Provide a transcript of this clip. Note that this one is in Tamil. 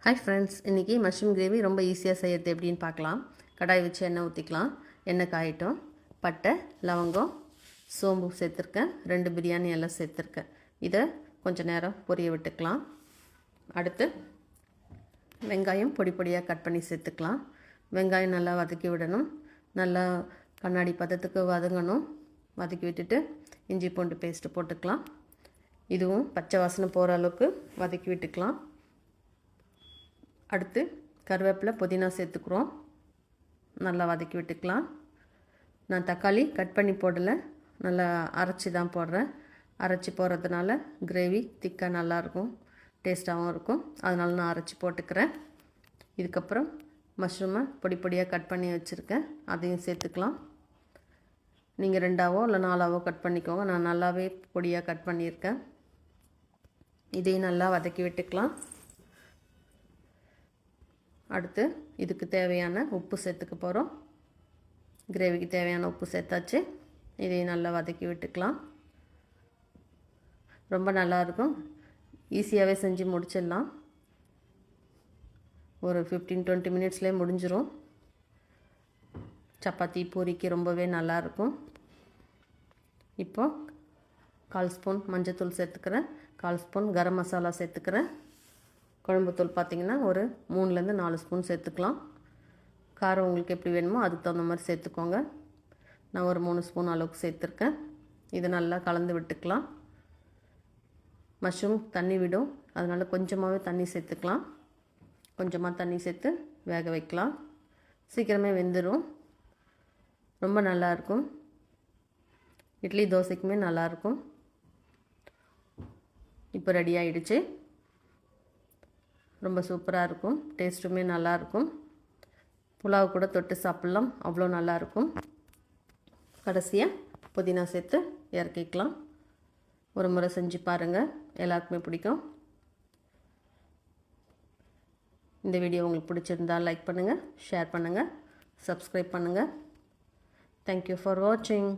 ஹாய் ஃப்ரெண்ட்ஸ், இன்றைக்கி மஷ்ரூம் கிரேவி ரொம்ப ஈஸியாக செய்கிறது எப்படின்னு பார்க்கலாம். கடாய் வச்சு எண்ணெய் ஊற்றிக்கலாம். எண்ணெய் காயட்டும். பட்டை, லவங்கம், சோம்பு சேர்த்துருக்கேன். 2 பிரியாணி எல்லாம் சேர்த்துருக்கேன். இதை கொஞ்சம் நேரம் பொரிய விட்டுக்கலாம். அடுத்து வெங்காயம் பொடி பொடியாக கட் பண்ணி சேர்த்துக்கலாம். வெங்காயம் நல்லா வதக்கி விடணும். நல்லா கண்ணாடி பதத்துக்கு வதங்கணும். வதக்கி விட்டுட்டு இஞ்சி பூண்டு பேஸ்ட்டு போட்டுக்கலாம். இதுவும் பச்சை வாசனை போகிற அளவுக்கு வதக்கி விட்டுக்கலாம். அடுத்து கருவேப்பிலை, புதினா சேர்த்துக்கிறோம். நல்லா வதக்கி விட்டுக்கலாம். நான் தக்காளி கட் பண்ணி போடலை, நல்லா அரைச்சி தான் போடுறேன். அரைச்சி போடுறதுனால கிரேவி திக்காக நல்லாயிருக்கும், டேஸ்ட்டாகவும் இருக்கும். அதனால நான் அரைச்சி போட்டுக்கிறேன். இதுக்கப்புறம் மஷ்ரூமை பொடி பொடியாக கட் பண்ணி வச்சுருக்கேன், அதையும் சேர்த்துக்கலாம். நீங்கள் 2ஆவோ இல்லை 4ஆவோ கட் பண்ணிக்கோங்க. நான் நல்லாவே பொடியாக கட் பண்ணியிருக்கேன். இதையும் நல்லா வதக்கி விட்டுக்கலாம். அடுத்து இதுக்கு தேவையான உப்பு சேர்த்துக்க போகிறோம். கிரேவிக்கு தேவையான உப்பு சேர்த்தாச்சு. இதையும் நல்லா வதக்கி விட்டுக்கலாம். ரொம்ப நல்லாயிருக்கும், ஈஸியாகவே செஞ்சு முடிச்சிடலாம். ஒரு 15-20 மினிட்ஸ்லேயே முடிஞ்சிடும். சப்பாத்தி பூரிக்கு ரொம்பவே நல்லாயிருக்கும். இப்போது 1/4 ஸ்பூன் மஞ்சத்தூள் சேர்த்துக்கிறேன். 1/4 ஸ்பூன் கரம் மசாலா சேர்த்துக்கிறேன். குழம்புத்தூள் பார்த்திங்கன்னா ஒரு 3-4 ஸ்பூன் சேர்த்துக்கலாம். காரம் உங்களுக்கு எப்படி வேணுமோ அதுக்கு தகுந்த மாதிரி சேர்த்துக்கோங்க. நான் ஒரு 3 ஸ்பூன் அளவுக்கு சேர்த்துருக்கேன். இது நல்லா கலந்து விட்டுக்கலாம். மஷ்ரூம் தண்ணி விடும், அதனால் கொஞ்சமாகவே தண்ணி சேர்த்துக்கலாம். கொஞ்சமாக தண்ணி சேர்த்து வேக வைக்கலாம். சீக்கிரமே வெந்துடும். ரொம்ப நல்லாயிருக்கும். இட்லி தோசைக்குமே நல்லாயிருக்கும். இப்போ ரெடி ஆகிடுச்சு. ரொம்ப சூப்பராக இருக்கும், டேஸ்ட்டுமே நல்லாயிருக்கும். புலாவு கூட தொட்டு சாப்பிட்லாம், அவ்வளோ நல்லாயிருக்கும். கடைசியாக புதினா சேர்த்து இறக்கிக்கலாம். ஒரு முறை செஞ்சு பாருங்கள், எல்லாருக்குமே பிடிக்கும். இந்த வீடியோ உங்களுக்கு பிடிச்சிருந்தால் லைக் பண்ணுங்கள், ஷேர் பண்ணுங்கள், சப்ஸ்கிரைப் பண்ணுங்கள். தேங்க்யூ ஃபார் வாட்சிங்.